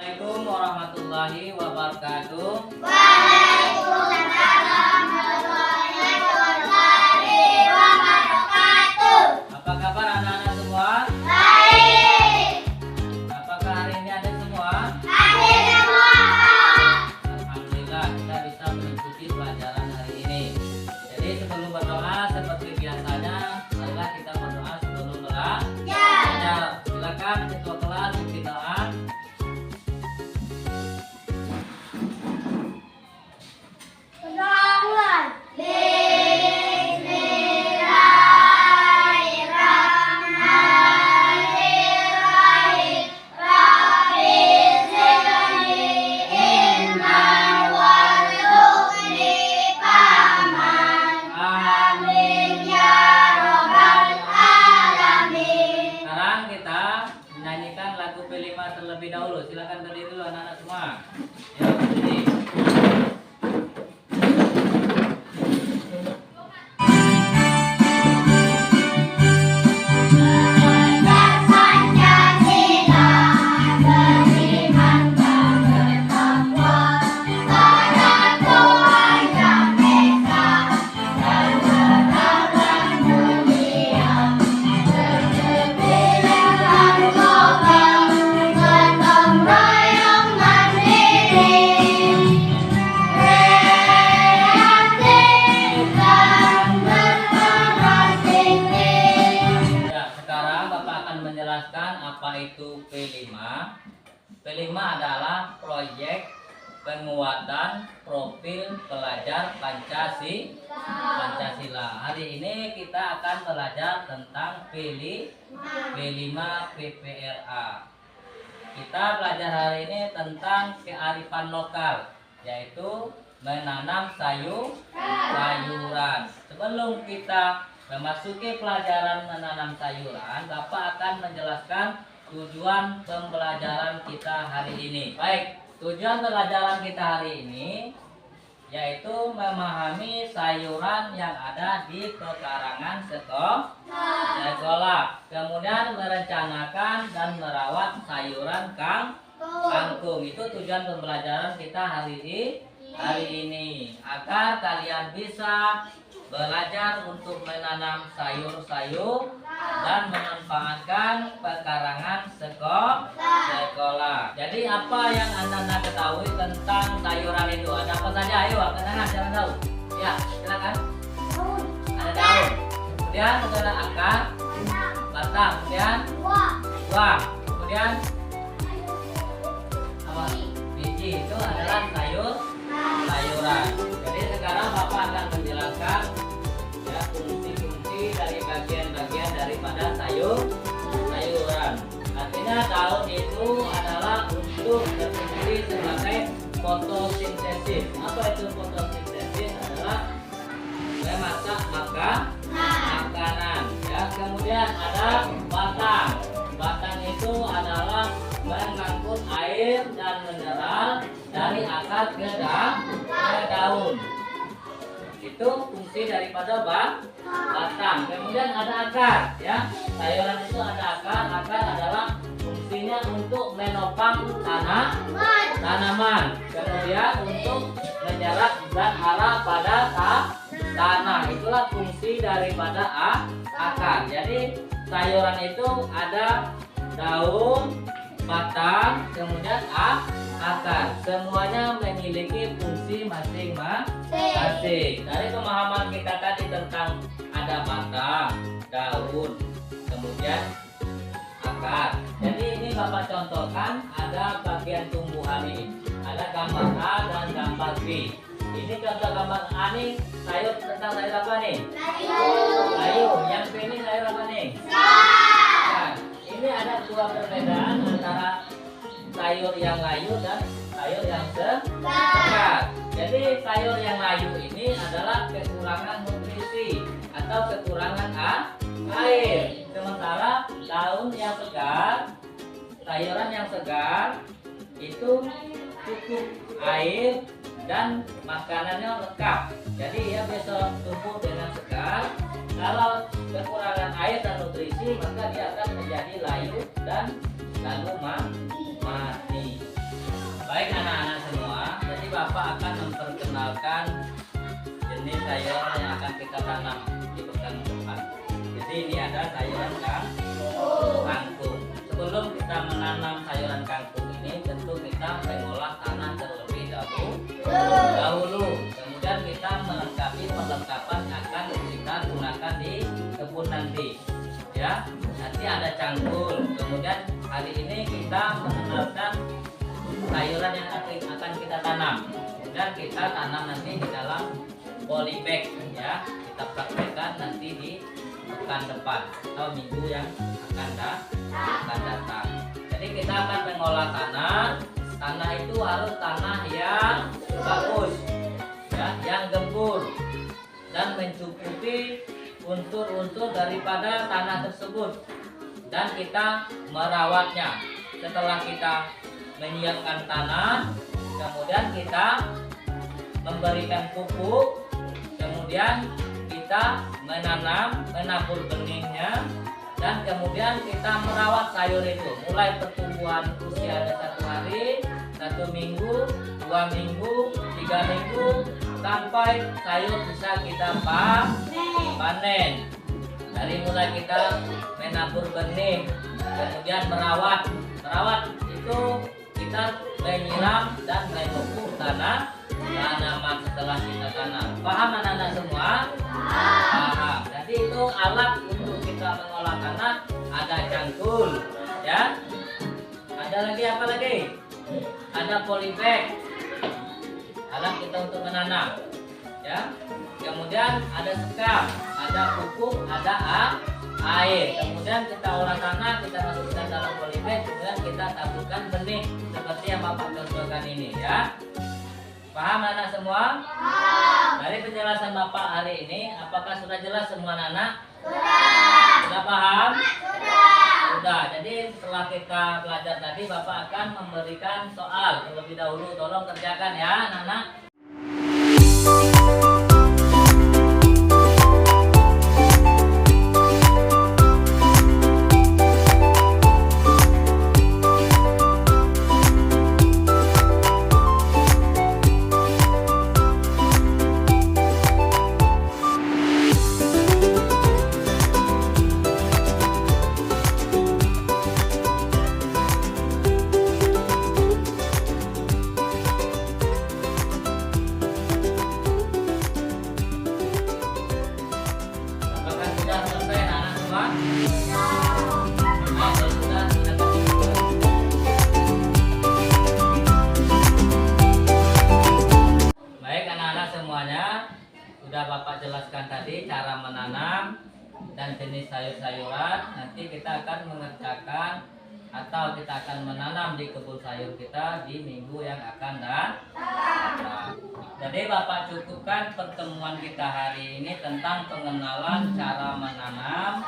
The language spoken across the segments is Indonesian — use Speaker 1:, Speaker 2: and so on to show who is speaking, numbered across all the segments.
Speaker 1: Assalamualaikum warahmatullahi wabarakatuh.
Speaker 2: Waalaikumsalam warahmatullahi wabarakatuh.
Speaker 1: Apa kabar anak-anak semua?
Speaker 2: Baik.
Speaker 1: Apakah hari ini ada semua?
Speaker 2: Hadir semua.
Speaker 1: Alhamdulillah kita bisa mengikuti pelajaran hari ini. Jadi sebelum berdoa seperti biasanya, marilah kita berdoa sebelum belajar. Silakan ketua kelas pimpin doa. Sekarang kita menyanyikan lagu P5 terlebih dahulu. Silakan berdiri dulu anak-anak semua. Ya, berdiri. Menjelaskan apa itu P5. P5 adalah proyek penguatan profil pelajar Pancasila. Hari ini kita akan belajar tentang P5 PPRA. Kita belajar hari ini tentang kearifan lokal, yaitu menanam sayuran. Sebelum kita memasuki pelajaran menanam sayuran, Bapak akan menjelaskan tujuan pembelajaran kita hari ini. Baik, tujuan pembelajaran kita hari ini yaitu memahami sayuran yang ada di pekarangan sekolah. Kemudian merencanakan dan merawat sayuran kangkung. Itu tujuan pembelajaran kita hari ini agar kalian bisa belajar untuk menanam sayur-sayur dan memanfaatkan pekarangan sekolah. Jadi apa yang Anda ketahui tentang sayuran itu? Ada apa saja? Ayo, kenalan, jangan tahu. Ya, silakan. Ada daun. Kemudian ada akar, batang. Kemudian buah. Kemudian apa? Biji. Itu adalah sayuran. Jadi sekarang Bapak akan menjelaskan ya fungsi-fungsi dari bagian-bagian daripada sayuran. Artinya daun itu adalah untuk berfungsi sebagai fotosintesis. Apa itu fotosintesis? Adalah memasak makanan. Ya, kemudian ada batang. Batang itu adalah mengangkut air dan mineral dari akar ke daun. Itu fungsi daripada batang. Kemudian ada akar, ya. Sayuran itu ada akar. Akar adalah fungsinya untuk menopang tanaman. Kemudian untuk menjarak zat hara pada tanah. Itulah fungsi daripada akar. Jadi sayuran itu ada daun, batang, kemudian akar. Semuanya memiliki fungsi masing-masing. Dari pemahaman kita tadi tentang ada batang, daun, kemudian akar. Jadi ini Bapak contohkan ada bagian tumbuhan ini. Ada gambar A dan gambar B. Ini contoh gambar A nih, sayur tentang sayur apa nih? Sayur. Yang B ini sayur apa nih? Nah, ini ada dua perbedaan antara sayur yang layu dan sayur yang segar. Jadi sayur yang layu ini adalah kekurangan nutrisi atau kekurangan air. Sementara daun yang segar, sayuran yang segar itu cukup air dan makanannya lengkap. Jadi ia bisa tumbuh dengan segar. Kalau kekurangan air dan nutrisi, maka dia akan menjadi layu dan lalu mati. sayuran yang akan kita tanam di pekan depan. Jadi ini ada sayuran kangkung. Sebelum kita menanam sayuran kangkung ini, tentu kita mengolah tanah terlebih dahulu. Kemudian kita melengkapi perlengkapan yang akan kita gunakan di kebun nanti. Ya, nanti ada cangkul. Kemudian hari ini kita mengenalkan sayuran yang akan kita tanam. Kemudian kita tanam nanti di dalam polybag, ya. Kita praktekkan nanti di pekan depan atau minggu yang akan datang. Jadi kita akan mengolah tanah. Tanah itu harus tanah yang bagus, ya, yang gembur dan mencukupi unsur-unsur daripada tanah tersebut. Dan kita merawatnya. Setelah kita menyiapkan tanah, kemudian kita memberikan pupuk, kemudian kita menabur benihnya, dan kemudian kita merawat sayur itu mulai pertumbuhan usia 1 hari, 1 minggu, 2 minggu, 3 minggu, sampai sayur bisa kita panen. Dari mulai kita menabur benih, kemudian merawat itu kita menyiram dan memupuk tanaman setelah kita tanam. Paham anak-anak semua? Paham. Jadi itu alat untuk kita mengolah tanah. Ada cangkul, ya. Ada lagi apa lagi? Ada polybag, alat kita untuk menanam, ya. Kemudian ada sekam, ada pupuk, ada air. Kemudian kita olah tanah, kita masukkan dalam polybag, kemudian kita taburkan benih seperti yang Bapak contohkan ini, ya. Paham anak semua? Dari penjelasan Bapak hari ini, apakah sudah jelas semua anak? Sudah paham? Sudah. Jadi setelah kita belajar tadi, Bapak akan memberikan soal terlebih dahulu. Tolong kerjakan ya anak-anak. Bapak jelaskan tadi cara menanam dan jenis sayur-sayuran. Nanti kita akan mengerjakan atau kita akan menanam di kebun sayur kita di minggu yang akan datang. Jadi Bapak cukupkan pertemuan kita hari ini tentang pengenalan cara menanam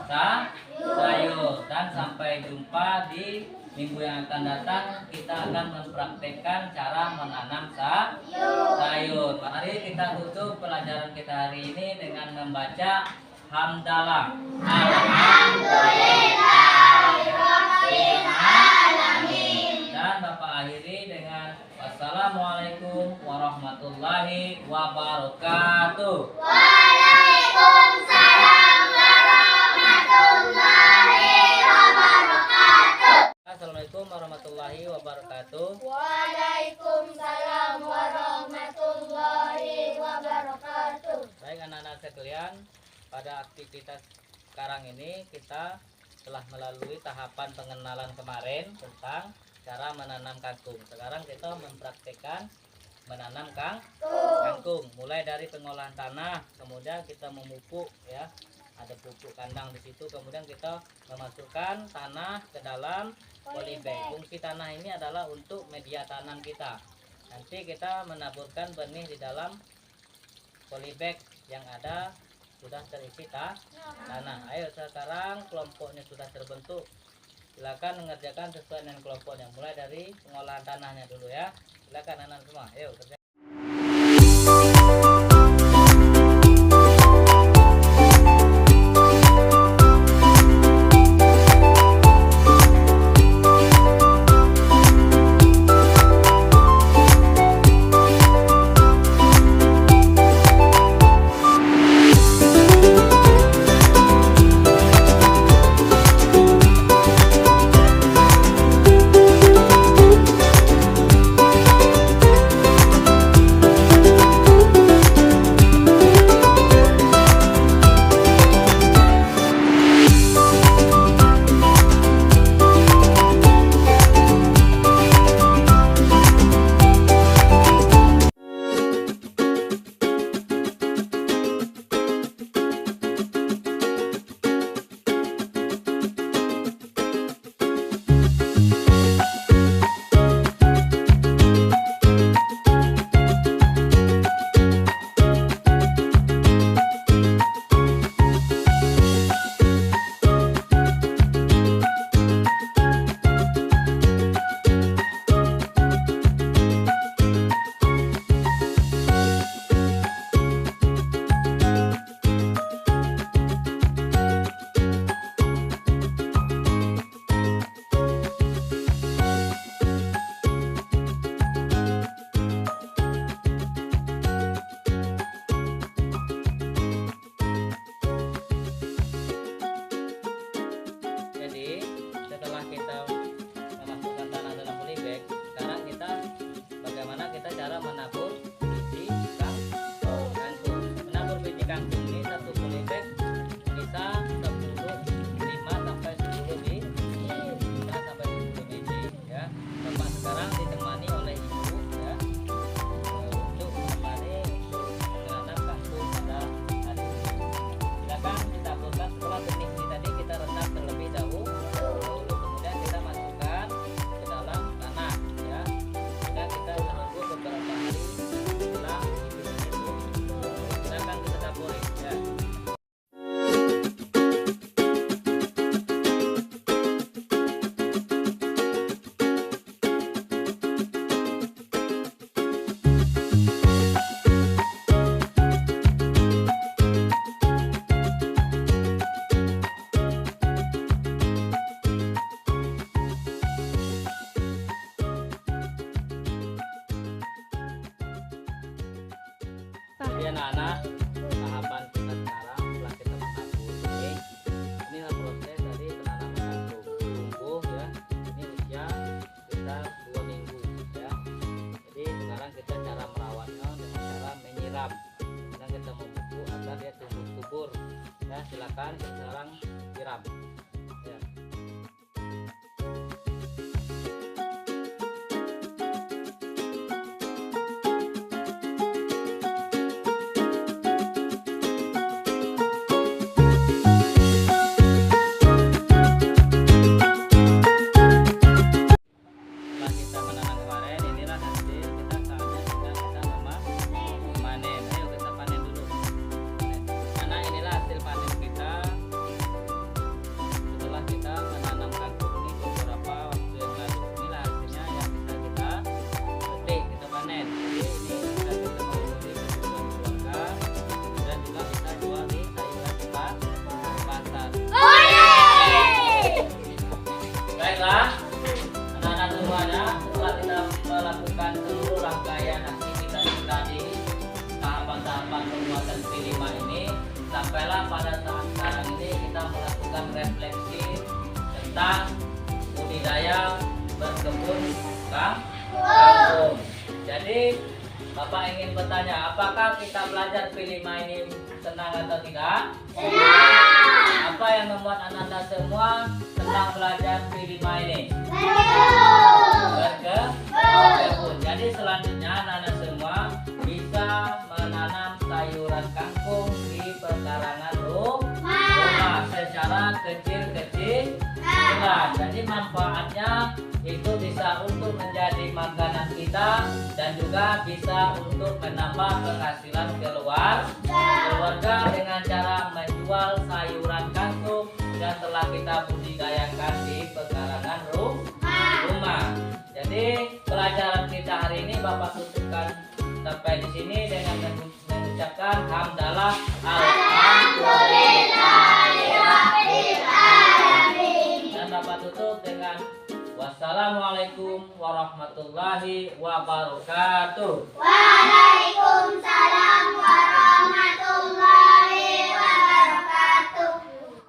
Speaker 1: sayur. Dan sampai jumpa di minggu yang akan datang, kita akan mempraktekkan cara menanam sayur. Mari kita tutup pelajaran kita hari ini dengan membaca hamdalah. Alhamdulillahirobbilalamin. Dan Bapak akhiri dengan wassalamualaikum warahmatullahi wabarakatuh. Waalaikumsalam warahmatullahi wabarakatuh. Assalamualaikum warahmatullahi wabarakatuh.
Speaker 2: Waalaikumsalam warahmatullahi wabarakatuh.
Speaker 1: Baik anak-anak sekalian, pada aktivitas sekarang ini kita telah melalui tahapan pengenalan kemarin tentang cara menanam kangkung. Sekarang kita mempraktekkan menanam kangkung, mulai dari pengolahan tanah, kemudian kita memupuk, ya. Ada pupuk kandang di situ, kemudian kita memasukkan tanah ke dalam polybag. Fungsi tanah ini adalah untuk media tanam kita. Nanti kita menaburkan benih di dalam polybag yang ada sudah terisi tanah. Ayo sekarang kelompoknya sudah terbentuk. Silakan mengerjakan sesuai dengan kelompoknya. Mulai dari pengolahan tanahnya dulu ya. Silakan anak semua. Ayo kerja. Jadi anak-anak, tahapan kita sekarang setelah kita menabur inilah proses dari penanaman kangkung. Tumbuh ya, ini usia sekitar 2 minggu ya. Jadi sekarang kita cara merawatnya dengan cara menyiram. Sekarang kita memupuk agar dia tumbuh subur. Ya, silakan kita sekarang siram. Ya. Setelah kita menanam kemarin, inilah hasil kita saatnya kita memanen. Ayo kita panen dulu. Karena inilah hasil panen kita setelah kita menanam kangkung ini beberapa waktu yang lalu. Inilah hasilnya yang bisa kita petik, kita panen. Jadi ini bisa kita mengonsumsi kebutuhan keluarga dan juga bisa jual di sayuran di pasar. Baiklah. Anak-anak semuanya, setelah kita melakukan seluruh rangkaian aktivitas kita di tahapan-tahapan pembuatan P5 ini, sampailah pada saat sekarang ini kita melakukan refleksi tentang budidaya berkebun kangkung. Jadi Bapak ingin bertanya, apakah kita belajar P5 ini senang atau tidak? Apa yang membuat anak-anak semua senang belajar P5 ini? Berkebun. Jadi selanjutnya anak-anak semua bisa menanam sayuran kangkung di pekarangan rumah secara kecil-kecilan. Jadi manfaatnya itu bisa untuk menjadi makanan kita dan juga bisa untuk menambah penghasilan keluarga dengan cara menjual sayuran kangkung yang telah kita budidayakan di pekarangan rumah. Jadi pelajaran kita hari ini Bapak tutupkan sampai di sini dengan mengucapkan hamdalah alhamdulillahirobbilalamin. Dan Bapak tutup dengan wassalamualaikum warahmatullahi wabarakatuh.
Speaker 2: Waalaikumsalam.